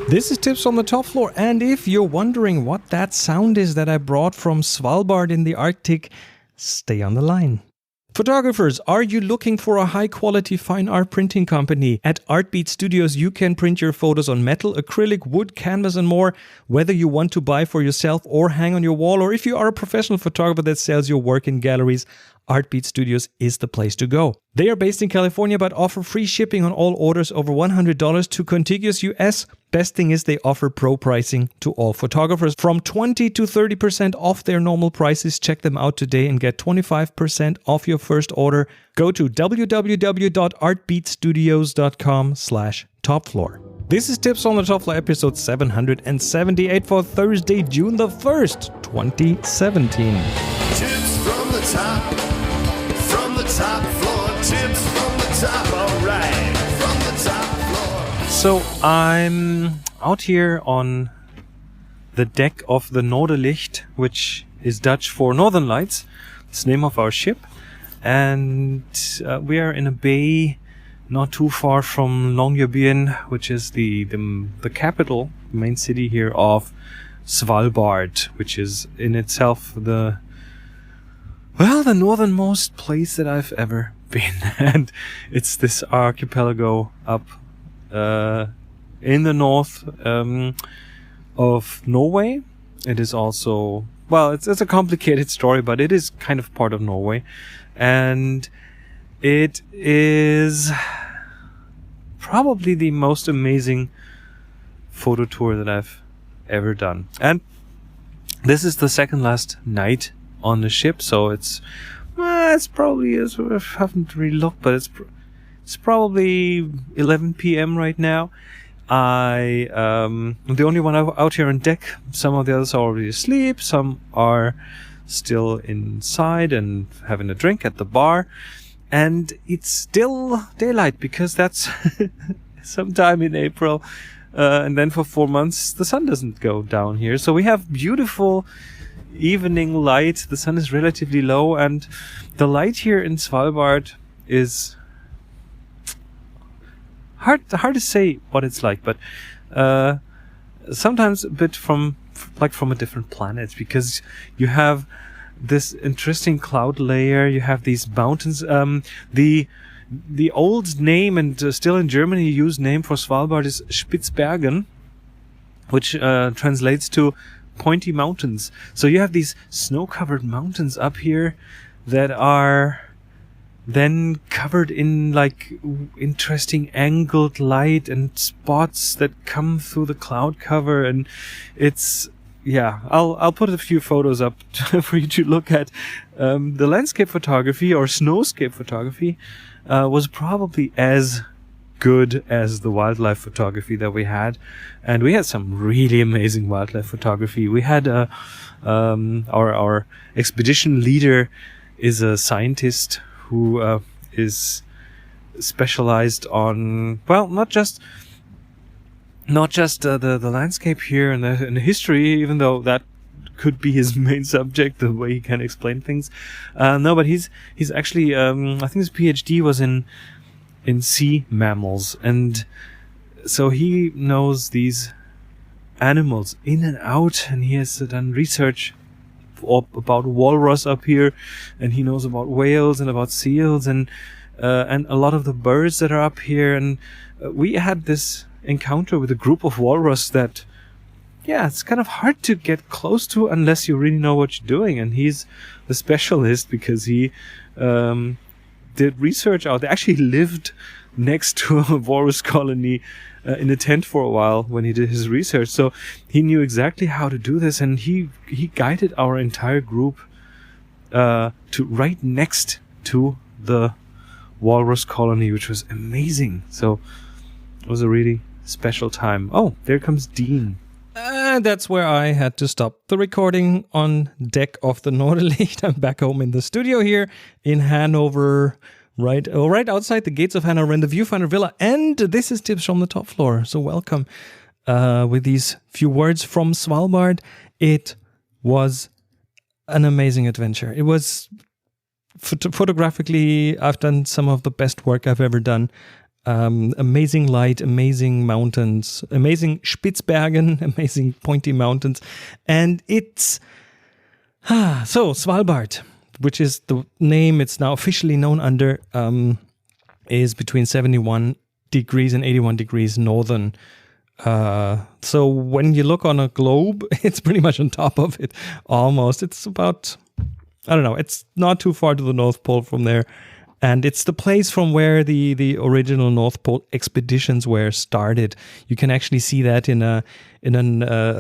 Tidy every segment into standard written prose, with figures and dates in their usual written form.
This is Tips on the Top Floor, and if you're wondering what that sound is that I brought from Svalbard in the Arctic, stay on the line. Photographers, are you looking for a high-quality fine art printing company? At Artbeat Studios, you can print your photos on metal, acrylic, wood, canvas, and more. Whether you want to buy for yourself or hang on your wall, or if you are a professional photographer that sells your work in galleries, Artbeat Studios is the place to go. They are based in California but offer free shipping on all orders over $100 to contiguous US. Best thing is they offer pro pricing to all photographers from 20 to 30% off their normal prices. Check them out today and get 25% off your first order. Go to www.artbeatstudios.com/topfloor. This is Tips on the Top Floor, episode 778 for Thursday, June the 1st, 2017. Tips from the top floor, tips from the top, alright, from the top floor. So I'm out here on the deck of the Noorderlicht, which is Dutch for Northern Lights. It's the name of our ship. And we are in a bay not too far from Longyearbyen, which is the capital, the main city here of Svalbard, which is in itself the northernmost place that I've ever been. And it's this archipelago up in the north of Norway. It is also, it's a complicated story, but it is kind of part of Norway. And it is probably the most amazing photo tour that I've ever done. And this is the second last night on the ship, so it's probably, I haven't really looked, but it's probably 11 p.m. right now. I'm the only one out here on deck. Some of the others are already asleep. Some are still inside and having a drink at the bar. And it's still daylight because that's sometime in April. And then for 4 months, the sun doesn't go down here. So we have beautiful evening light. The sun is relatively low, and the light here in Svalbard is hard to say what it's like, but sometimes a bit from a different planet, because you have this interesting cloud layer. You have these mountains. The old name, and still in Germany used name for Svalbard, is Spitzbergen, which translates to pointy mountains. So you have these snow-covered mountains up here that are then covered in like interesting angled light and spots that come through the cloud cover, and it's I'll put a few photos up for you to look at. The landscape photography or snowscape photography was probably as good as the wildlife photography that we had, and we had some really amazing wildlife photography. We had our expedition leader is a scientist who is specialized on not just the landscape here and the history, even though that could be his main subject, the way he can explain things. No, but he's actually I think his PhD was in sea mammals, and so he knows these animals in and out, and he has done research about walrus up here, and he knows about whales and about seals and a lot of the birds that are up here. And we had this encounter with a group of walrus that it's kind of hard to get close to unless you really know what you're doing, and he's the specialist because he did research out there. Actually lived next to a walrus colony in a tent for a while when he did his research, so he knew exactly how to do this, and he guided our entire group to right next to the walrus colony, which was amazing. So it was a really special time. Oh, there comes Dean. That's where I had to stop the recording on deck of the Noorderlicht. I'm back home in the studio here in Hanover, right outside the gates of Hanover in the Viewfinder Villa. And this is Tips from the Top Floor. So welcome with these few words from Svalbard. It was an amazing adventure. It was photographically, I've done some of the best work I've ever done. Amazing light, amazing mountains, amazing Spitzbergen, amazing pointy mountains. And it's... so, Svalbard, which is the name it's now officially known under, is between 71 degrees and 81 degrees northern. So when you look on a globe, it's pretty much on top of it, almost. It's about, I don't know, it's not too far to the North Pole from there. And it's the place from where the original North Pole expeditions were started. You can actually see that in a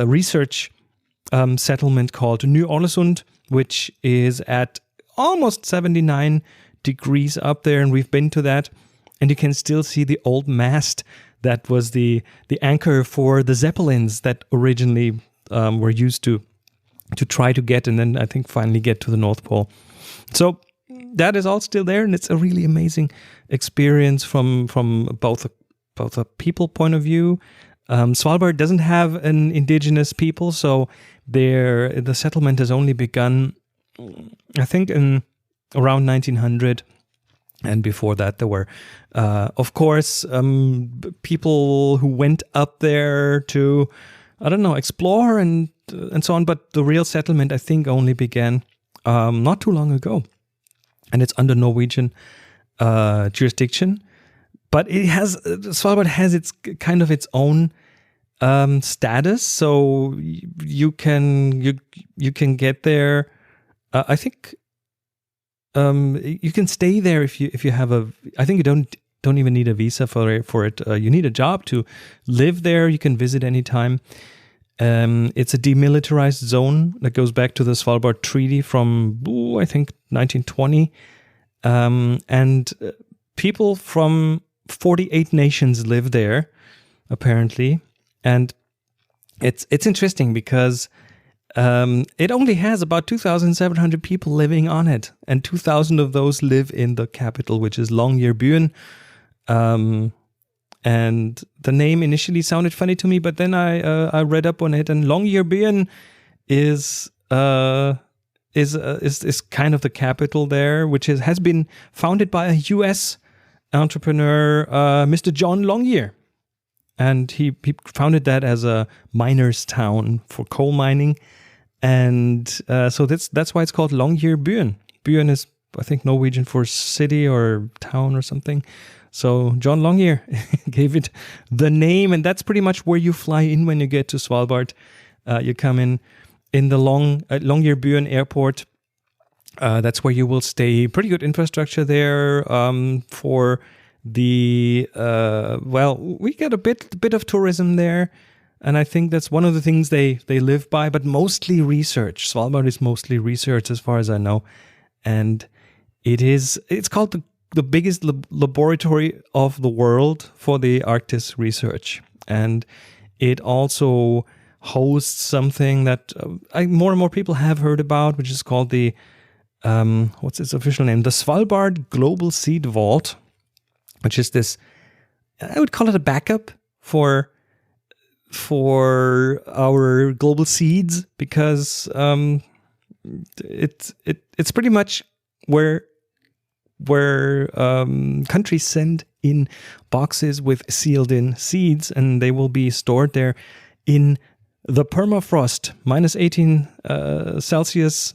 research settlement called Ny-Ålesund, which is at almost 79 degrees up there, and we've been to that. And you can still see the old mast that was the anchor for the Zeppelins that originally were used to try to get, and then I think finally get to the North Pole. So that is all still there, and it's a really amazing experience from both a people point of view. Svalbard doesn't have an indigenous people, so the settlement has only begun, I think, in around 1900. And before that, there were, of course, people who went up there to, I don't know, explore and so on. But the real settlement, I think, only began not too long ago. And it's under Norwegian jurisdiction. But Svalbard has its kind of its own status. So you can get there. I think. You can stay there if you have I think you don't even need a visa for it. You need a job to live there. You can visit anytime. It's a demilitarized zone that goes back to the Svalbard Treaty from I think 1920, and people from 48 nations live there apparently, and it's interesting because. It only has about 2,700 people living on it, and 2,000 of those live in the capital, which is Longyearbyen. And the name initially sounded funny to me, but then I read up on it, and Longyearbyen is kind of the capital there, which has been founded by a U.S. entrepreneur, Mr. John Longyear. And he founded that as a miner's town for coal mining. And so that's why it's called Longyearbyen. Byen is, I think, Norwegian for city or town or something. So John Longyear gave it the name, and that's pretty much where you fly in when you get to Svalbard. You come in the Longyearbyen airport. That's where you will stay. Pretty good infrastructure there for the we get a bit of tourism there. And I think that's one of the things they live by, but mostly research. Svalbard is mostly research as far as I know. And it's called the biggest laboratory of the world for the Arctic research. And it also hosts something that more and more people have heard about, which is called the, what's its official name? The Svalbard Global Seed Vault, which is this, I would call it a backup for our global seeds, because it's pretty much where countries send in boxes with sealed in seeds, and they will be stored there in the permafrost, minus 18 Celsius,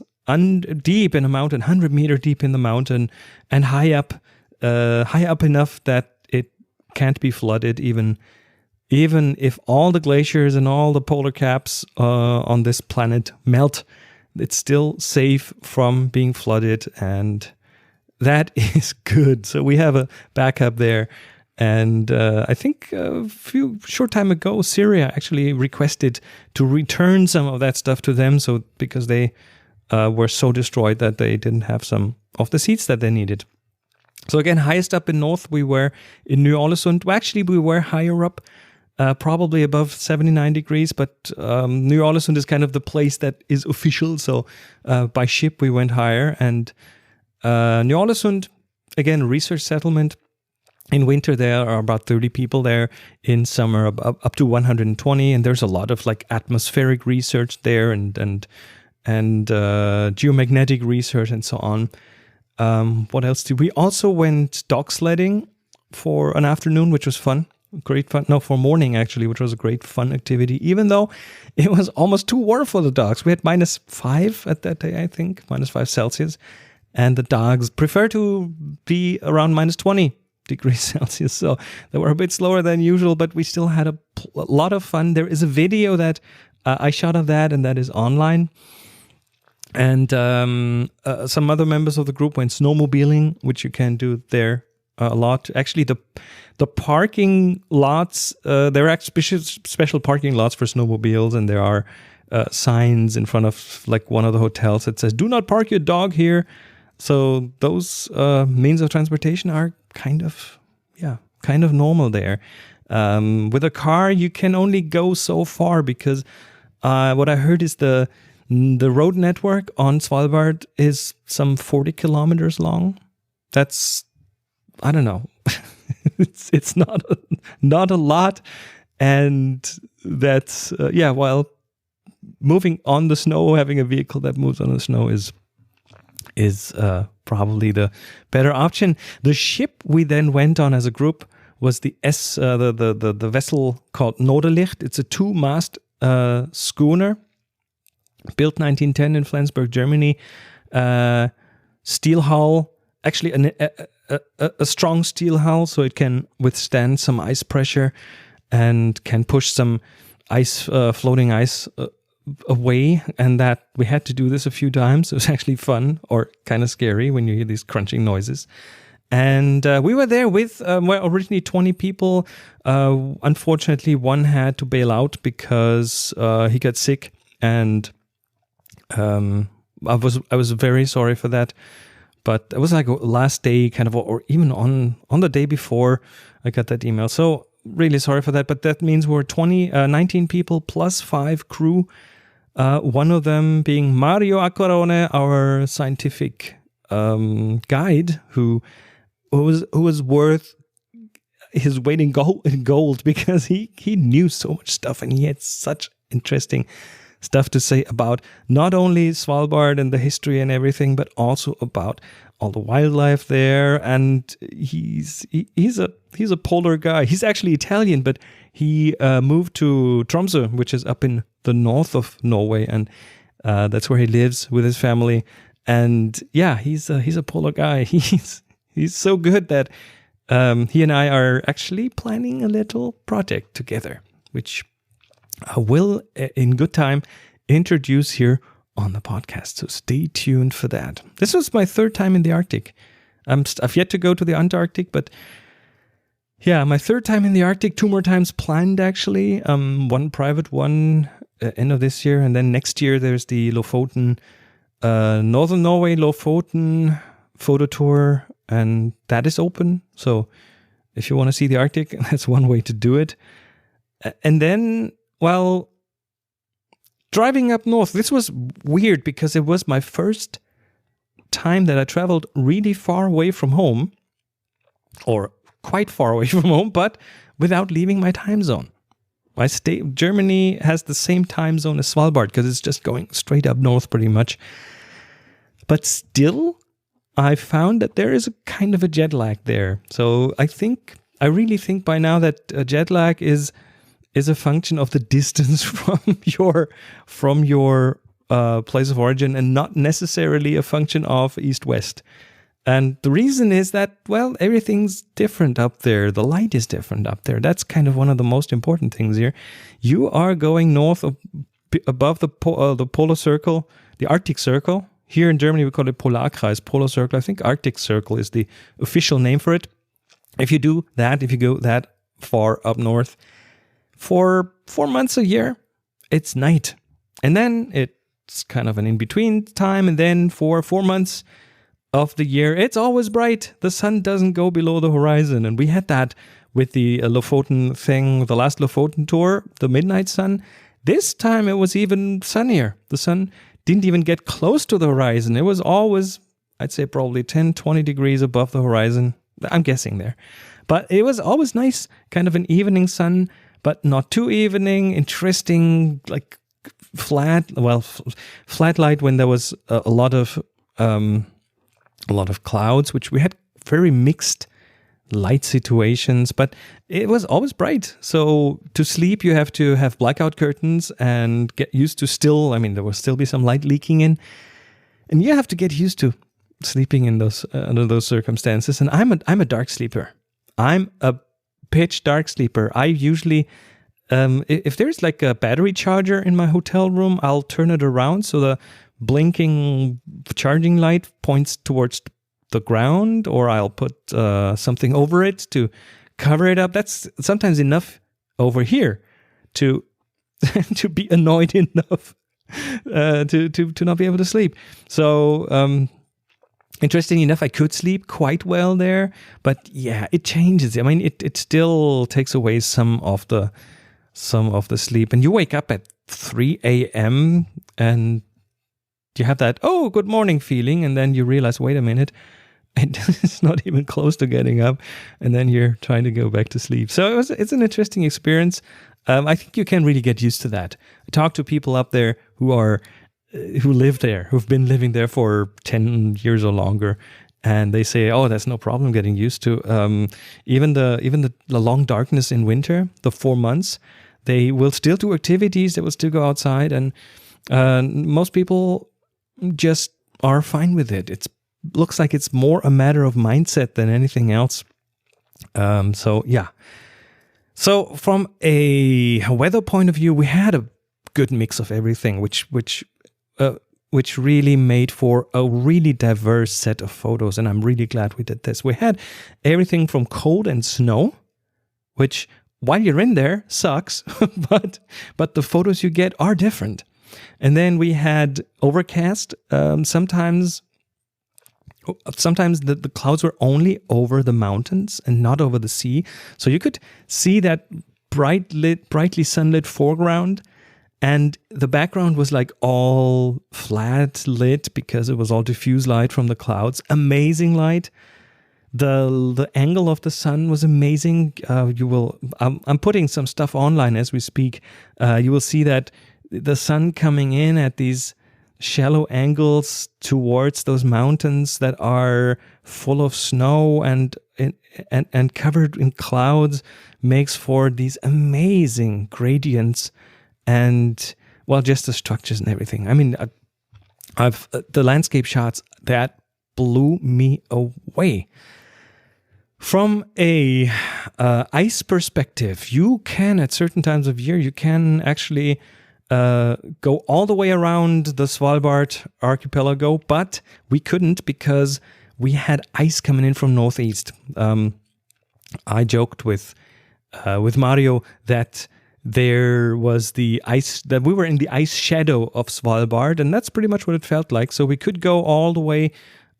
deep in a mountain, 100-meter deep in the mountain, and high up enough that it can't be flooded even if all the glaciers and all the polar caps on this planet melt. It's still safe from being flooded, and that is good. So we have a backup there. And I think a short time ago, Syria actually requested to return some of that stuff to them, so because they were so destroyed that they didn't have some of the seeds that they needed. So again, highest up in north, we were in Ny-Ålesund. Well, actually, we were higher up, probably above 79 degrees, but Ny-Ålesund is kind of the place that is official. So by ship, we went higher. And Ny-Ålesund, again, research settlement. In winter, there are about 30 people there. In summer, up to 120. And there's a lot of like atmospheric research there and geomagnetic research and so on. What else did we also went dog sledding for an afternoon, which was fun. Great fun. No, for morning, actually, which was a great fun activity, even though it was almost too warm for the dogs. We had -5 at that day, I think, -5 Celsius. And the dogs prefer to be around -20 degrees Celsius. So they were a bit slower than usual, but we still had a lot of fun. There is a video that I shot of that, and that is online. And some other members of the group went snowmobiling, which you can do there a lot. Actually, the parking lots, there are special parking lots for snowmobiles, and there are signs in front of like one of the hotels that says, "Do not park your dog here." So those means of transportation are kind of normal there. With a car, you can only go so far because what I heard is the road network on Svalbard is some 40 kilometers long. That's, I don't know. it's not a lot. And that's, while moving on the snow, having a vehicle that moves on the snow is probably the better option. The ship we then went on as a group was the vessel called Nordelicht. It's a 2-mast schooner, built 1910 in Flensburg, Germany. Steel hull, actually a strong steel hull, so it can withstand some ice pressure and can push some ice, floating ice away. And that we had to do this a few times. It was actually fun, or kind of scary when you hear these crunching noises. And we were there with originally 20 people. Unfortunately, one had to bail out because he got sick, and I was very sorry for that. But it was like last day, kind of, or even on the day before I got that email. So really sorry for that. But that means we're 19 people plus 5 crew. One of them being Mario Acquarone, our scientific guide, who was worth his weight in gold because he knew so much stuff, and he had such interesting stuff to say about not only Svalbard and the history and everything, but also about all the wildlife there. And he's a polar guy. He's actually Italian, but he moved to Tromsø, which is up in the north of Norway, and that's where he lives with his family. And yeah, he's a polar guy. He's so good that he and I are actually planning a little project together, which I will, in good time, introduce here on the podcast. So stay tuned for that. This was my 3rd time in the Arctic. I've yet to go to the Antarctic, but yeah, my 3rd time in the Arctic. 2 more times planned, actually. One private one end of this year, and then next year there's the Lofoten, Northern Norway Lofoten photo tour, and that is open. So if you want to see the Arctic, that's one way to do it. And then, well, driving up north, this was weird because it was my first time that I traveled really far away from home, or quite far away from home, but without leaving my time zone. Germany has the same time zone as Svalbard because it's just going straight up north pretty much. But still, I found that there is a kind of a jet lag there. So I really think by now that jet lag is a function of the distance from your place of origin, and not necessarily a function of east-west. And the reason is that, well, everything's different up there. The light is different up there. That's kind of one of the most important things here. You are going north above the polar circle, the Arctic Circle. Here in Germany, we call it Polarkreis, Polar Circle. I think Arctic Circle is the official name for it. If you go that far up north, for 4 months a year, it's night. And then it's kind of an in-between time. And then for 4 months of the year, it's always bright. The sun doesn't go below the horizon. And we had that with the Lofoten thing, the last Lofoten tour, the midnight sun. This time it was even sunnier. The sun didn't even get close to the horizon. It was always, I'd say, probably 10, 20 degrees above the horizon. I'm guessing there. But it was always nice, kind of an evening sun, but not too evening, interesting, like flat light when there was a lot of clouds, which we had very mixed light situations, but it was always bright. So to sleep, you have to have blackout curtains and get used to still, I mean, there will still be some light leaking in, and you have to get used to sleeping in those under those circumstances. And I'm a dark sleeper. I'm a pitch dark sleeper. I usually, if there's like a battery charger in my hotel room, I'll turn it around so the blinking charging light points towards the ground, or I'll put something over it to cover it up. That's sometimes enough over here to to be annoyed enough to not be able to sleep. So interesting enough, I could sleep quite well there, but yeah, it changes. I mean, it still takes away some of the sleep, and you wake up at 3 a.m. and you have that, oh, good morning feeling, and then you realize, wait a minute, it's not even close to getting up, and then you're trying to go back to sleep. So it's an interesting experience. I think you can really get used to that. I talk to people up there who live there, who've been living there for 10 years or longer, and they say, oh, that's no problem getting used to. Even the long darkness in winter, the 4 months, they will still do activities, they will still go outside, and most people just are fine with it. It looks like it's more a matter of mindset than anything else. So yeah. So from a weather point of view, we had a good mix of everything, which really made for a really diverse set of photos, and I'm really glad we did this. We had everything from cold and snow, which while you're in there sucks, but the photos you get are different. And then we had overcast. Sometimes the clouds were only over the mountains and not over the sea. So you could see that brightly sunlit foreground, and the background was like all flat lit because it was all diffuse light from the clouds. Amazing light. The angle of the sun was amazing. I'm putting some stuff online as we speak. You will see that the sun coming in at these shallow angles towards those mountains that are full of snow and covered in clouds makes for these amazing gradients and, well, just the structures and everything. I mean, I've the landscape shots that blew me away. From a ice perspective, you can, at certain times of year, you can actually go all the way around the Svalbard archipelago, but we couldn't because we had ice coming in from northeast. I joked with Mario that there was the ice, that we were in the ice shadow of Svalbard, and that's pretty much what it felt like. So we could go all the way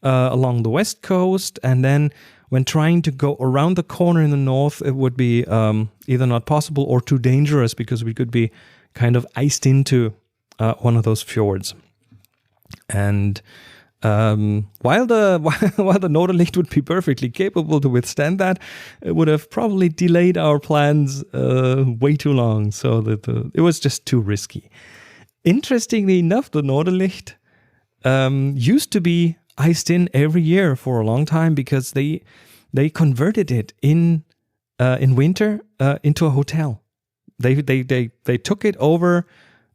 along the west coast, and then when trying to go around the corner in the north, it would be either not possible or too dangerous because we could be kind of iced into one of those fjords. And while the Norderlicht would be perfectly capable to withstand that, it would have probably delayed our plans way too long. So that it was just too risky. Interestingly enough, the Norderlicht used to be iced in every year for a long time because they converted it in winter into a hotel. They took it over,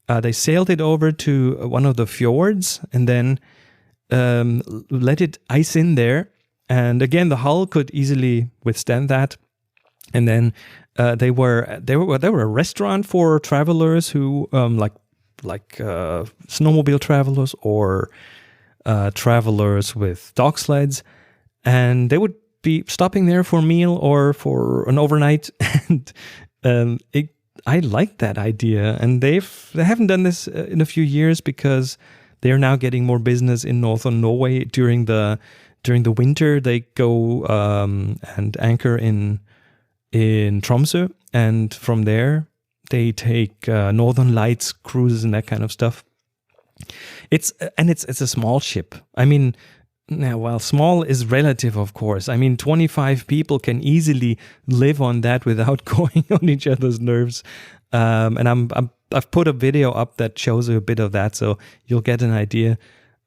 they sailed it over to one of the fjords and then let it ice in there. And again, the hull could easily withstand that. And then they were a restaurant for travelers who like snowmobile travelers or travelers with dog sleds, and they would be stopping there for a meal or for an overnight. And I like that idea, and they haven't done this in a few years because they are now getting more business in northern Norway during the winter. They go and anchor in Tromsø, and from there they take Northern Lights cruises and that kind of stuff. It's a small ship. I mean, well, small is relative, of course. I mean, 25 people can easily live on that without going on each other's nerves. And I've put a video up that shows a bit of that, so you'll get an idea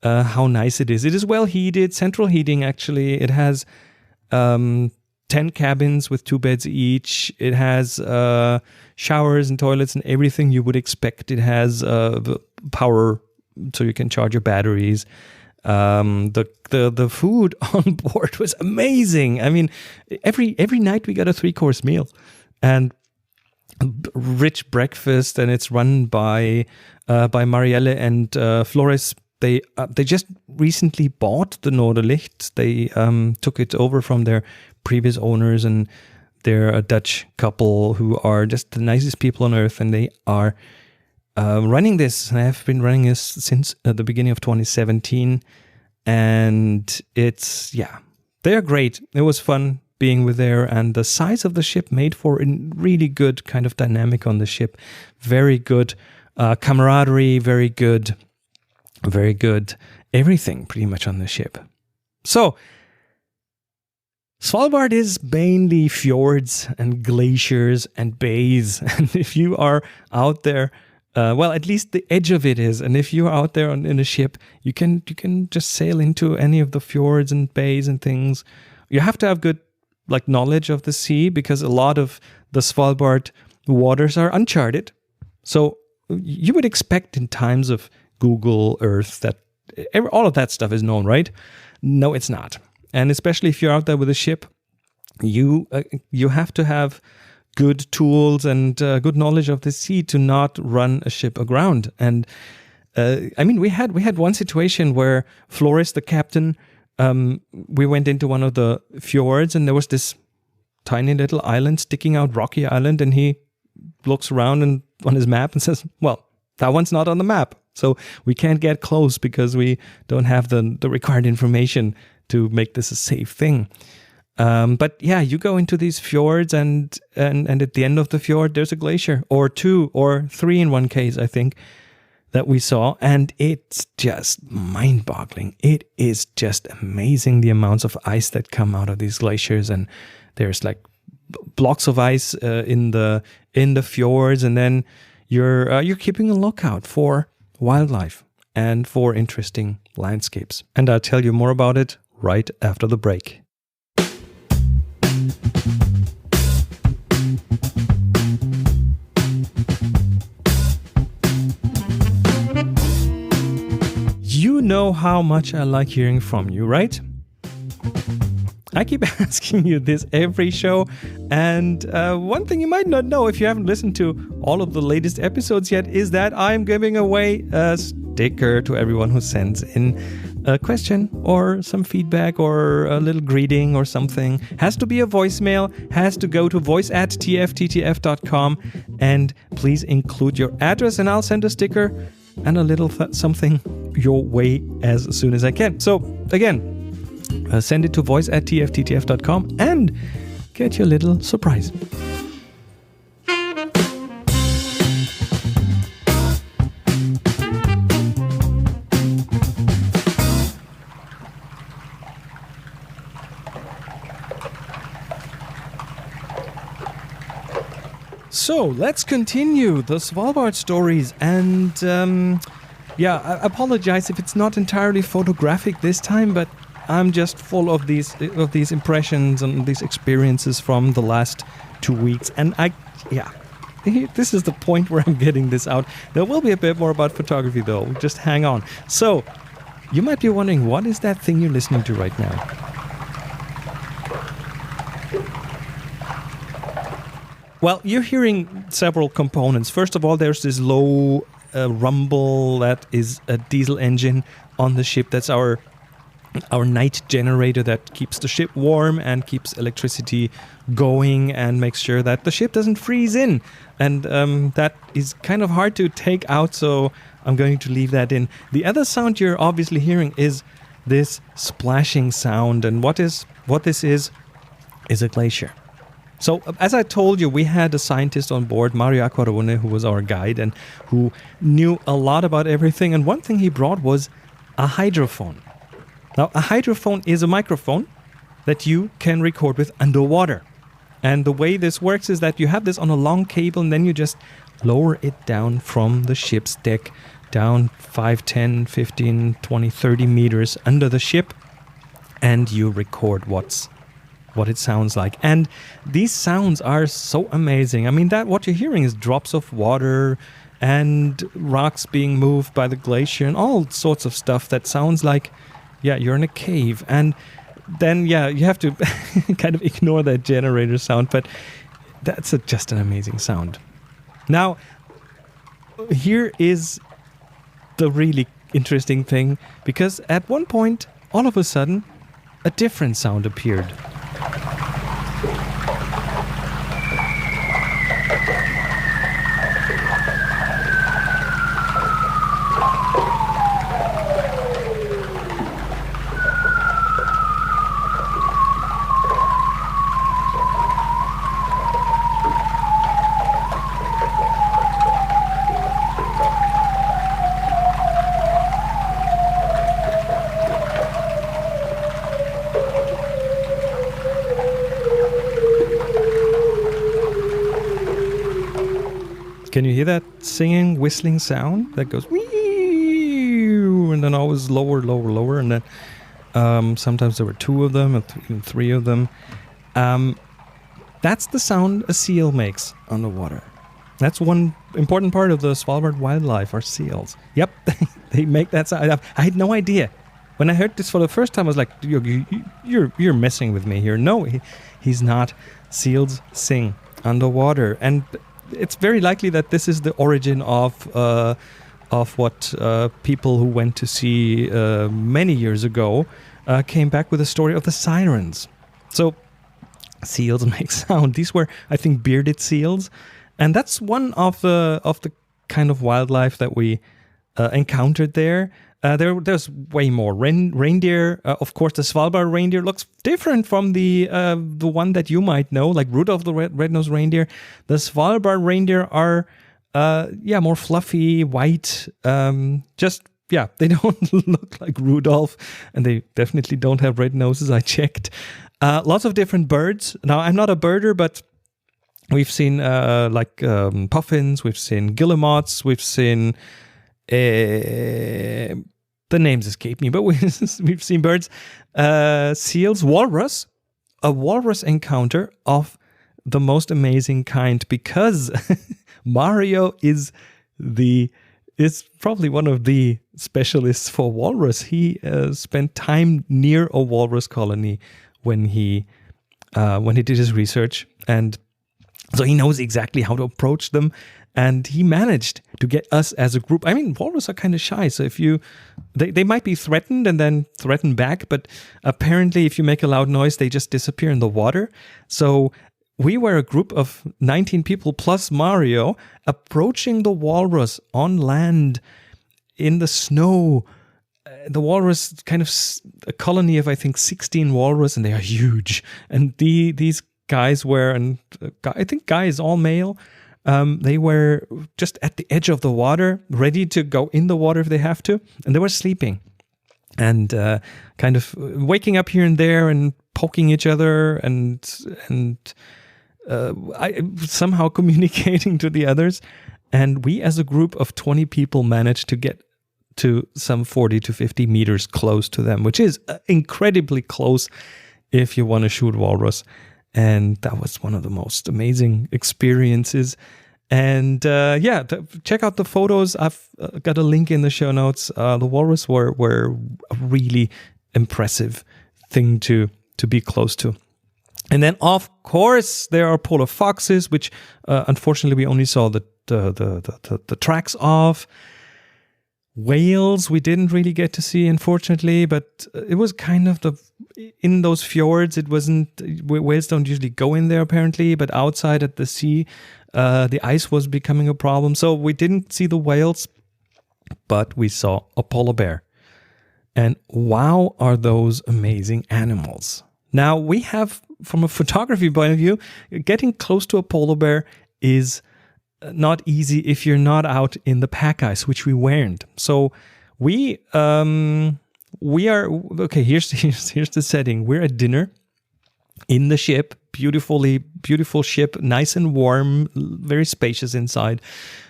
how nice it is. It is well heated, central heating actually. It has 10 cabins with 2 beds each. It has showers and toilets and everything you would expect. It has power so you can charge your batteries. The food on board was amazing. I mean, every night we got a 3-course meal and rich breakfast, and it's run by Marielle and Flores. They just recently bought the Noorderlicht. They took it over from their previous owners, and they're a Dutch couple who are just the nicest people on earth, and they are running this. They have been running this since the beginning of 2017, and they're great. It was fun being with there, and the size of the ship made for a really good kind of dynamic on the ship. Very good camaraderie, very good everything pretty much on the ship. So Svalbard is mainly fjords and glaciers and bays, and if you are out there, well, at least the edge of it is, and if you're out there in a ship, you can just sail into any of the fjords and bays and things. You have to have good knowledge of the sea, because a lot of the Svalbard waters are uncharted. So you would expect in times of Google Earth that all of that stuff is known, right? No, it's not. And especially if you're out there with a ship, you have to have good tools and good knowledge of the sea to not run a ship aground. And I mean, we had one situation where Flores, the captain, we went into one of the fjords, and there was this tiny little island sticking out, rocky island, and he looks around and on his map and says, well, that one's not on the map. So we can't get close because we don't have the required information to make this a safe thing. But yeah, you go into these fjords, and at the end of the fjord, there's a glacier, or 2 or 3 in one case, I think, that we saw. And it's just mind-boggling. It is just amazing the amounts of ice that come out of these glaciers. And there's blocks of ice in the fjords, and then you're keeping a lookout for wildlife and for interesting landscapes. And I'll tell you more about it right after the break. You know how much I like hearing from you, right? I keep asking you this every show, and one thing you might not know if you haven't listened to all of the latest episodes yet is that I'm giving away a sticker to everyone who sends in a question or some feedback or a little greeting or something. Has to be a voicemail, has to go to voice@tfttf.com, and please include your address, and I'll send a sticker and a little something your way as soon as I can. So again, send it to voice@tfttf.com and get your little surprise. So let's continue the Svalbard stories, and I apologize if it's not entirely photographic this time, but I'm just full of these impressions and these experiences from the last 2 weeks, and this is the point where I'm getting this out. There will be a bit more about photography though, just hang on. So, you might be wondering, what is that thing you're listening to right now? Well, you're hearing several components. First of all, there's this low rumble that is a diesel engine on the ship. That's our night generator that keeps the ship warm and keeps electricity going and makes sure that the ship doesn't freeze in. And that is kind of hard to take out, so I'm going to leave that in. The other sound you're obviously hearing is this splashing sound, and what this is a glacier. So, as I told you, we had a scientist on board, Mario Acquarone, who was our guide and who knew a lot about everything. And one thing he brought was a hydrophone. Now, a hydrophone is a microphone that you can record with underwater. And the way this works is that you have this on a long cable, and then you just lower it down from the ship's deck, down 5, 10, 15, 20, 30 meters under the ship, and you record what's what it sounds like. And these sounds are so amazing. I mean, that what you're hearing is drops of water and rocks being moved by the glacier and all sorts of stuff that sounds like, yeah, you're in a cave. And then, yeah, you have to kind of ignore that generator sound, but that's just an amazing sound. Now, here is the really interesting thing, because at one point, all of a sudden, a different sound appeared. Can you hear that singing, whistling sound that goes wee, and then always lower, lower, lower, and then sometimes there were two of them, and even three of them. That's the sound a seal makes underwater. That's one important part of the Svalbard wildlife, are seals. Yep, they make that sound. I had no idea. When I heard this for the first time, I was like, "You're messing with me here." No, he's not. Seals sing underwater, and it's very likely that this is the origin of what people who went to sea many years ago came back with a story of the Sirens. So seals make sound. These were, I think, bearded seals, and that's one of the kind of wildlife that we encountered there. There's way more reindeer. Of course, the Svalbard reindeer looks different from the one that you might know, like Rudolph the red-nosed reindeer. The Svalbard reindeer are more fluffy, white. They don't look like Rudolph, and they definitely don't have red noses. I checked. Lots of different birds. Now, I'm not a birder, but we've seen puffins. We've seen guillemots. We've seen. The names escape me, but we've seen birds, seals, walrus, a walrus encounter of the most amazing kind, because Mario is probably one of the specialists for walrus. He spent time near a walrus colony when he did his research, and so he knows exactly how to approach them. And he managed to get us as a group. I mean, walrus are kind of shy, so if they might be threatened and then threaten back, but apparently if you make a loud noise, they just disappear in the water. So we were a group of 19 people plus Mario approaching the walrus on land in the snow. The walrus, kind of a colony of, I think, 16 walrus, and they are huge. And these guys were, and I think guys, all male, they were just at the edge of the water, ready to go in the water if they have to, and they were sleeping and kind of waking up here and there and poking each other and somehow communicating to the others. And we, as a group of 20 people, managed to get to some 40 to 50 meters close to them, which is incredibly close if you want to shoot walrus. And that was one of the most amazing experiences. And check out the photos. I've got a link in the show notes. The walrus were a really impressive thing to be close to. And then, of course, there are polar foxes, which unfortunately we only saw the tracks of. Whales we didn't really get to see, unfortunately, but it was kind of in those fjords. It wasn't, whales don't usually go in there apparently, but outside at the sea, the ice was becoming a problem. So we didn't see the whales, but we saw a polar bear. And wow, are those amazing animals. Now we have, from a photography point of view, getting close to a polar bear is not easy if you're not out in the pack ice, which we weren't. So we are okay. Here's the setting. We're at dinner in the ship, beautiful ship, nice and warm, very spacious inside.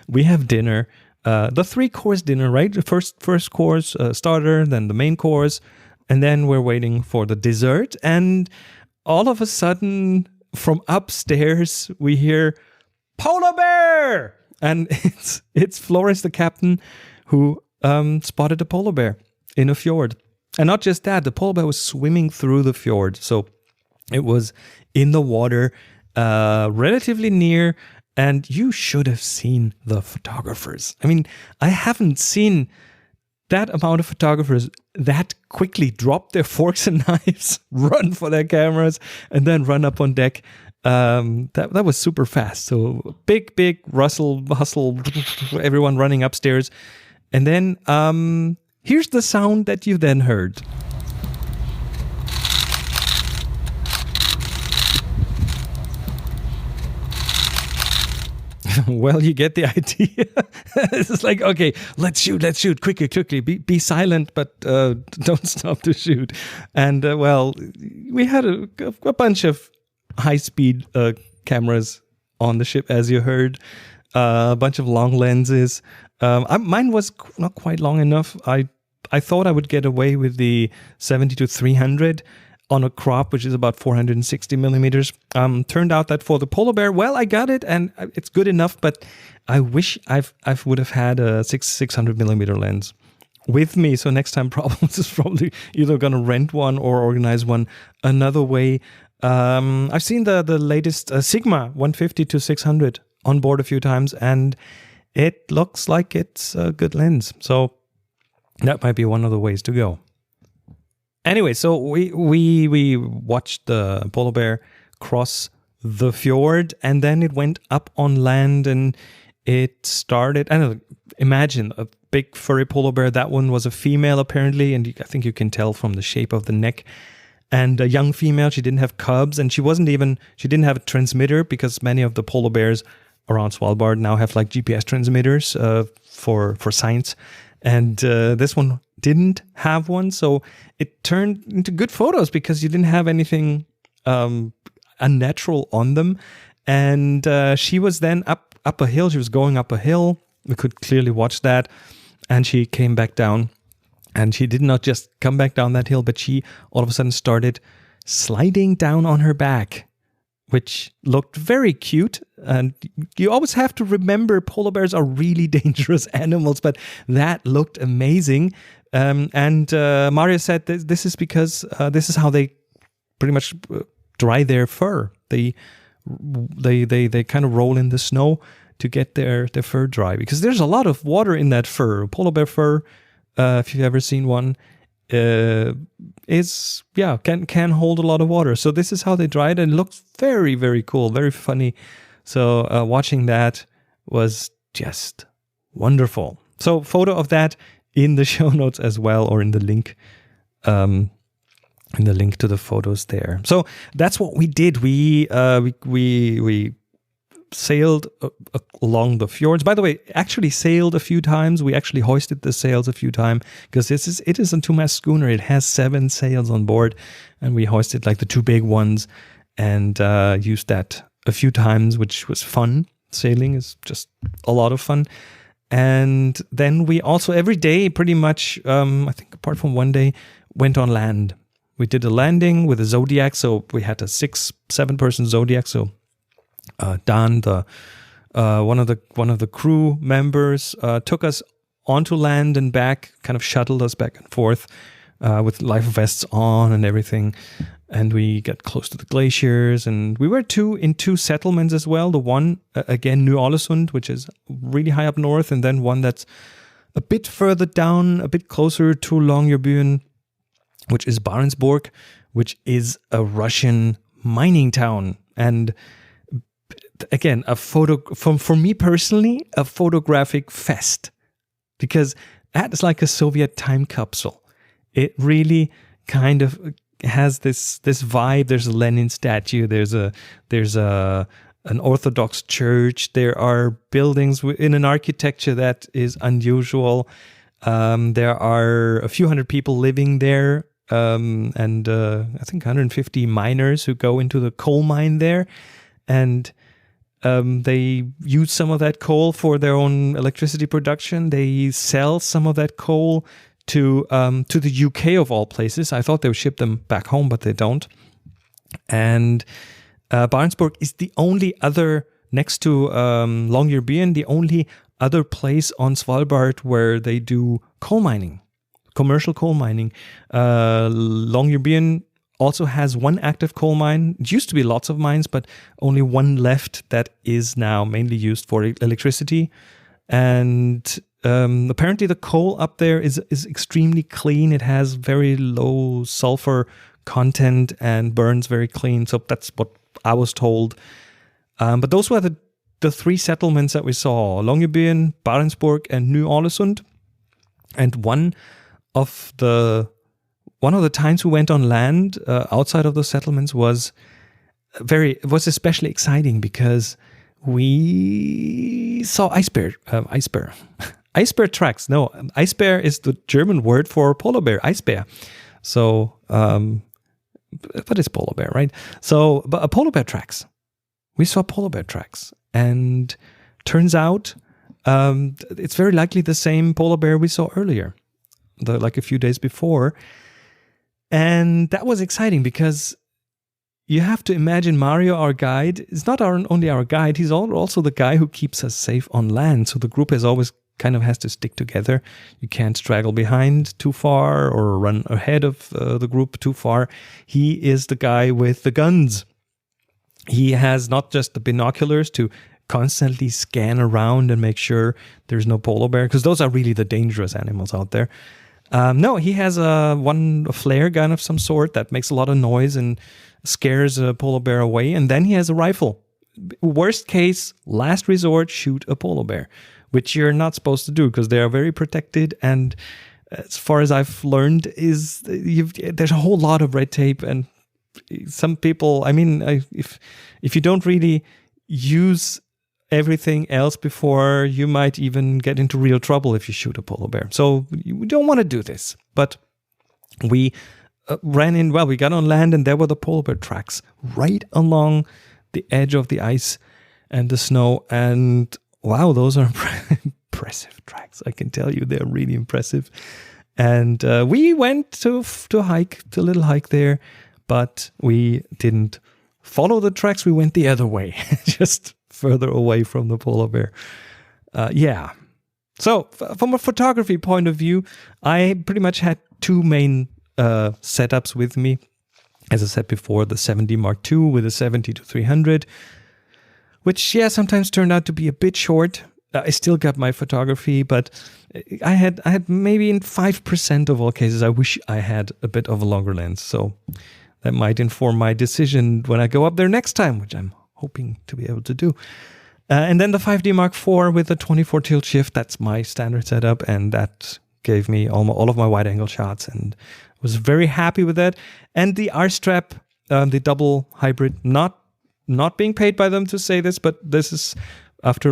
We have dinner, the 3-course dinner, right? The first course, starter, then the main course, and then we're waiting for the dessert. And all of a sudden, from upstairs, we hear polar bear, and it's Flores, the captain, who spotted a polar bear in a fjord. And not just that, the polar bear was swimming through the fjord, so it was in the water, relatively near. And you should have seen the photographers. I mean, I haven't seen that amount of photographers that quickly drop their forks and knives, run for their cameras, and then run up on deck. That was super fast. So big hustle, everyone running upstairs. And then here's the sound that you then heard. Well, you get the idea. It's like, okay, let's shoot, quickly, be silent, but don't stop to shoot. And well, we had a bunch of high-speed cameras on the ship, as you heard, a bunch of long lenses. Mine was not quite long enough. I thought I would get away with the 70-300 on a crop, which is about 460 millimeters. Turned out that for the polar bear, well, I got it, and it's good enough, but I wish I would have had a 600 millimeter lens with me. So next time, Problems is probably either going to rent one or organize one another way. I've seen the latest Sigma 150-600 on board a few times, and it looks like it's a good lens. So that might be one of the ways to go. Anyway, so we watched the polar bear cross the fjord, and then it went up on land, and it started. I don't know, imagine a big furry polar bear. That one was a female apparently, and I think you can tell from the shape of the neck. And a young female. She didn't have cubs, and she didn't have a transmitter, because many of the polar bears around Svalbard now have like GPS transmitters for science, and this one didn't have one, so it turned into good photos because you didn't have anything unnatural on them. And she was then up a hill. She was going up a hill. We could clearly watch that, and she came back down. And she did not just come back down that hill, but she all of a sudden started sliding down on her back, which looked very cute. And you always have to remember polar bears are really dangerous animals, but that looked amazing. And Mario said this is because this is how they pretty much dry their fur. They kind of roll in the snow to get their fur dry, because there's a lot of water in that fur. Polar bear fur, if you've ever seen one, can hold a lot of water. So this is how they dry it, and it looks very, very cool, very funny. So watching that was just wonderful. So photo of that in the show notes as well, or in the link to the photos there. So that's what we did. We sailed along the fjords. By the way, actually sailed a few times. We actually hoisted the sails a few times, because it is a 2-mast schooner. It has 7 sails on board, and we hoisted like the 2 big ones and used that a few times, which was fun. Sailing is just a lot of fun. And then we also every day pretty much, I think apart from one day, went on land. We did a landing with a Zodiac, so we had a 6-7 person Zodiac. So Dan, one of the crew members, took us onto land and back, kind of shuttled us back and forth with life vests on and everything. And we got close to the glaciers, and we were in two settlements as well. The one, again, Ny-Ålesund, which is really high up north, and then one that's a bit further down, a bit closer to Longyearbyen, which is Barentsburg, which is a Russian mining town. And again, for me personally, a photographic fest, because that is like a Soviet time capsule. It really kind of has this vibe. There's a Lenin statue. There's an Orthodox church. There are buildings in an architecture that is unusual. There are a few hundred people living there, and I think 150 miners who go into the coal mine there, and they use some of that coal for their own electricity production. They sell some of that coal to the UK of all places. I thought they would ship them back home, but they don't. And Barentsburg is the only other, next to Longyearbyen, the only other place on Svalbard where they do coal mining, commercial coal mining. Longyearbyen also has one active coal mine. It used to be lots of mines, but only one left that is now mainly used for electricity. And apparently the coal up there is extremely clean. It has very low sulfur content and burns very clean. So that's what I was told. But those were the three settlements that we saw: Longyearbyen, Barentsburg, and Ny-Ålesund. And one of the times we went on land outside of those settlements was especially exciting because we saw ice bear tracks. No, ice bear is the German word for polar bear, ice bear. So, but it's polar bear, right? So, but polar bear tracks. We saw polar bear tracks, and turns out it's very likely the same polar bear we saw earlier, like a few days before. And that was exciting because you have to imagine Mario, our guide, is not only our guide, he's also the guy who keeps us safe on land. So the group has to stick together. You can't straggle behind too far or run ahead of the group too far. He is the guy with the guns. He has not just the binoculars to constantly scan around and make sure there's no polar bear, because those are really the dangerous animals out there. No, he has a flare gun of some sort that makes a lot of noise and scares a polar bear away. And then he has a rifle. Worst case, last resort, shoot a polar bear, which you're not supposed to do because they are very protected. And as far as I've learned, there's a whole lot of red tape. And some people, if you don't really use everything else before, you might even get into real trouble if you shoot a polar bear. So you don't want to do this. But we we got on land, and there were the polar bear tracks right along the edge of the ice and the snow. And wow, those are impressive tracks. I can tell you, they're really impressive. And we went to a little hike there, but we didn't follow the tracks. We went the other way, just further away from the polar bear. So from a photography point of view, I pretty much had two main setups with me. As I said before, the 7D Mark II with a 70-300, which sometimes turned out to be a bit short. I still got my photography, but I had maybe in 5% of all cases, I wish I had a bit of a longer lens. So that might inform my decision when I go up there next time, which I'm hoping to be able to do. And then the 5D Mark IV with the 24 tilt shift, that's my standard setup, and that gave me all of my wide angle shots, and was very happy with that. And the R-Strap, the double hybrid, not being paid by them to say this, but this is after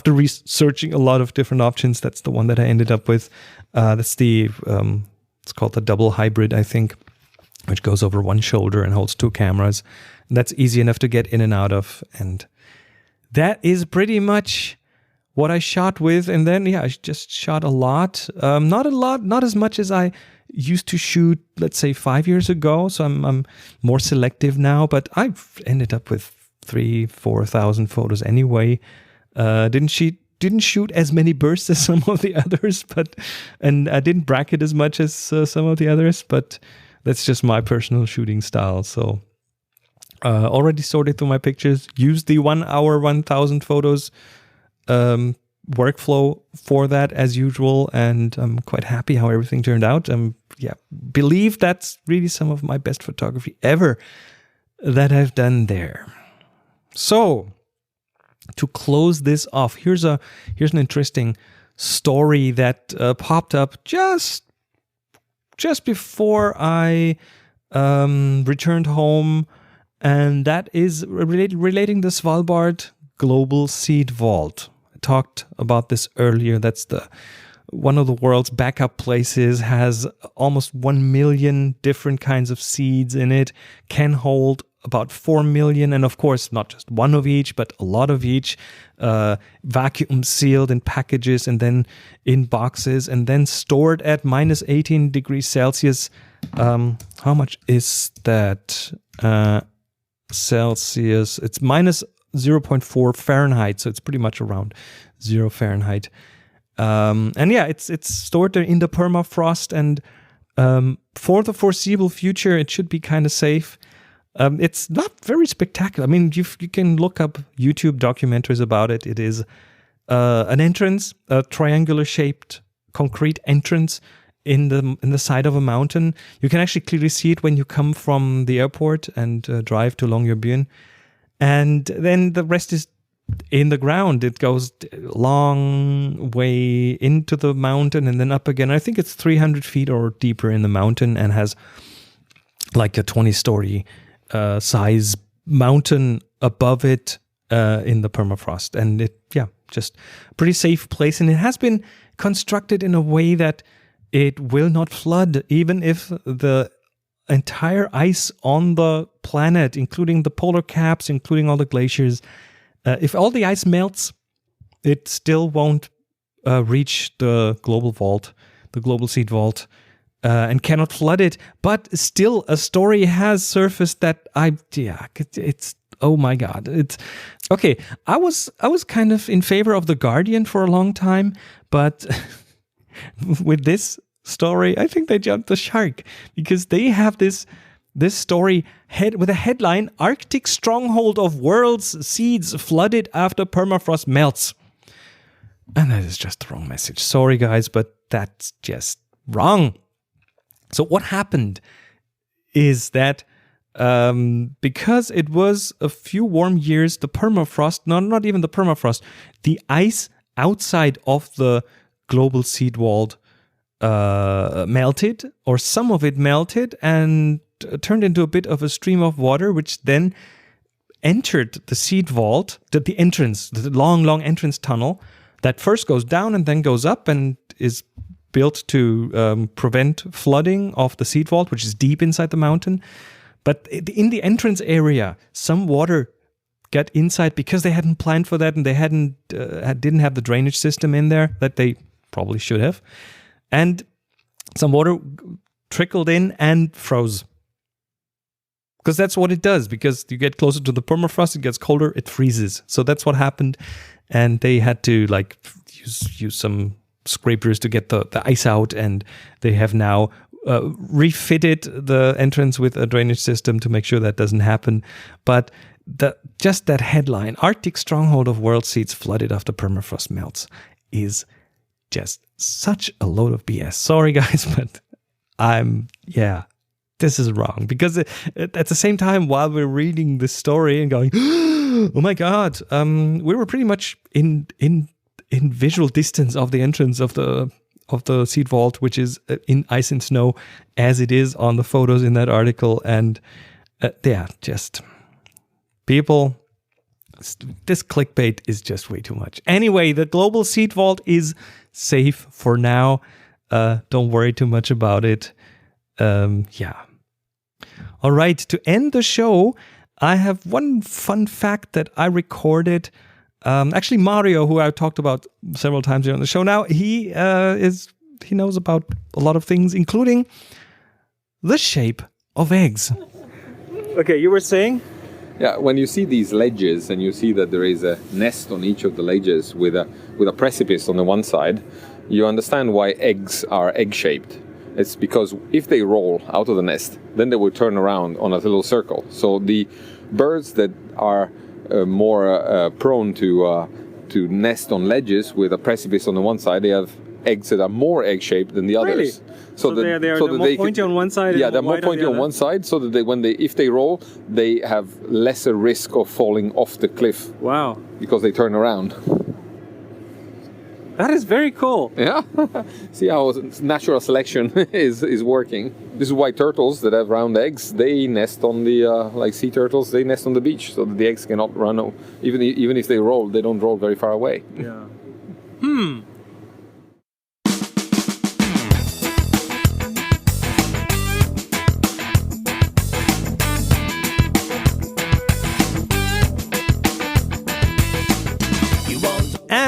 researching a lot of different options, that's the one that I ended up with. That's the it's called the double hybrid, I think, which goes over one shoulder and holds two cameras. And that's easy enough to get in and out of. And that is pretty much what I shot with. And then, I just shot a lot. Not as much as I used to shoot, let's say, 5 years ago. So I'm more selective now, but I've ended up with 3,000-4,000 photos anyway. Didn't shoot as many bursts as some of the others, and I didn't bracket as much as some of the others, but that's just my personal shooting style. So already sorted through my pictures, used the 1 hour, 1,000 photos workflow for that as usual, and I'm quite happy how everything turned out. Believe that's really some of my best photography ever that I've done there. So to close this off, here's an interesting story that popped up just before I returned home, and that is relating the Svalbard Global Seed Vault. I talked about this earlier. That's one of the world's backup places, has almost 1 million different kinds of seeds in it, can hold about 4 million, and of course not just one of each, but a lot of each, vacuum sealed in packages and then in boxes and then stored at minus 18 degrees Celsius How much is that Celsius? It's minus 0.4 Fahrenheit, so it's pretty much around 0 Fahrenheit. And yeah, it's stored there in the permafrost, and for the foreseeable future, it should be kind of safe. It's not very spectacular. I mean, you can look up YouTube documentaries about it. It is an entrance, a triangular-shaped concrete entrance in the side of a mountain. You can actually clearly see it when you come from the airport and drive to Longyearbyen. And then the rest is in the ground. It goes a long way into the mountain and then up again. I think it's 300 feet or deeper in the mountain and has like a 20-story size mountain above it in the permafrost. And it, just a pretty safe place. And it has been constructed in a way that it will not flood, even if the entire ice on the planet, including the polar caps, including all the glaciers, if all the ice melts, it still won't reach the global vault, the global seed vault, and cannot flood it. But still, a story has surfaced that it's oh my god, it's okay. I was kind of in favor of The Guardian for a long time, but with this story, I think they jumped the shark, because they have this story with a headline: Arctic stronghold of world's seeds flooded after permafrost melts. And that is just the wrong message. Sorry guys, but that's just wrong. So what happened is that because it was a few warm years, the permafrost, not even the permafrost, the ice outside of the global seed vault melted, or some of it melted, and turned into a bit of a stream of water, which then entered the seed vault, the entrance, the long entrance tunnel that first goes down and then goes up and is built to prevent flooding of the seed vault, which is deep inside the mountain. But in the entrance area, some water got inside because they hadn't planned for that, and they didn't have the drainage system in there that they probably should have. And some water trickled in and froze. Because that's what it does. Because you get closer to the permafrost, it gets colder, it freezes. So that's what happened. And they had to use some scrapers to get the ice out. And they have now refitted the entrance with a drainage system to make sure that doesn't happen. But just that headline, Arctic stronghold of world seeds flooded after permafrost melts, is just such a load of BS. Sorry guys, but this is wrong. Because at the same time, while we're reading this story and going, oh my god, we were pretty much in visual distance of the entrance of the seed vault, which is in ice and snow, as it is on the photos in that article. And just people, this clickbait is just way too much. Anyway, the global seed vault is safe for now. Don't worry too much about it. All right, to end the show, I have one fun fact that I recorded. Actually, Mario, who I talked about several times here on the show now, he knows about a lot of things, including the shape of eggs. Okay, you were saying? Yeah, when you see these ledges and you see that there is a nest on each of the ledges with a precipice on the one side, you understand why eggs are egg-shaped. It's because if they roll out of the nest, then they will turn around on a little circle. So the birds that are more prone to nest on ledges with a precipice on the one side, they have eggs that are more egg-shaped than the others. Really? So they're more pointy on one side. Yeah, they're more pointy on one side, so that if they roll, they have lesser risk of falling off the cliff. Wow! Because they turn around. That is very cool. Yeah. See how natural selection is working. This is why turtles that have round eggs, they nest on the like sea turtles, they nest on the beach, so that the eggs cannot run. Even if they roll, they don't roll very far away. Yeah.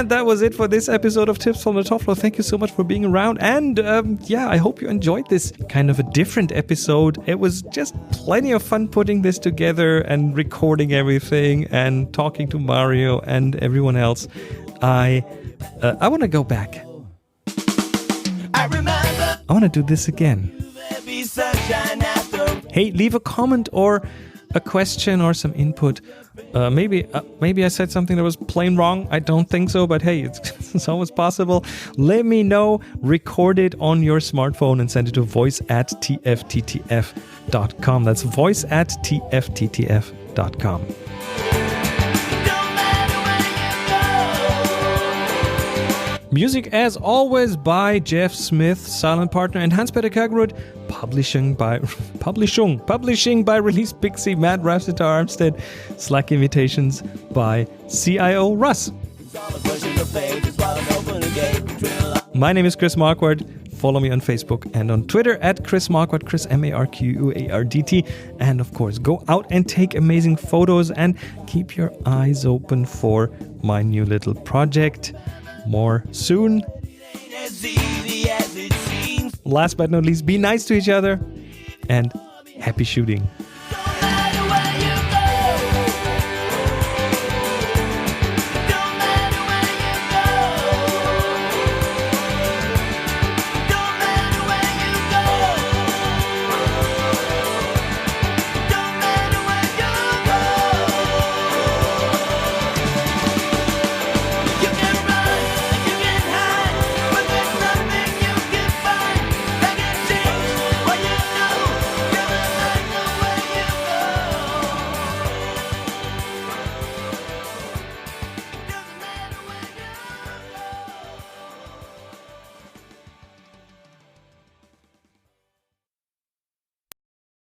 And that was it for this episode of Tips from the Top Floor. Thank you so much for being around. And I hope you enjoyed this kind of a different episode. It was just plenty of fun putting this together and recording everything and talking to Mario and everyone else. I want to go back. I want to do this again. Hey, leave a comment or a question or some input. Maybe I said something that was plain wrong. I don't think so, but hey, it's always possible. Let me know. Record it on your smartphone and send it to voice@tfttf.com. That's voice@tfttf.com. Music, as always, by Jeff Smith, silent partner, and Hans-Peter Kagerud. Publishing by Release Pixie, Matt Rafsitar Armstead. Slack invitations by CIO Russ. My name is Chris Marquardt. Follow me on Facebook and on Twitter at Chris Marquardt, Chris Marquardt. And of course, go out and take amazing photos and keep your eyes open for my new little project. More soon. Last but not least, be nice to each other and happy shooting.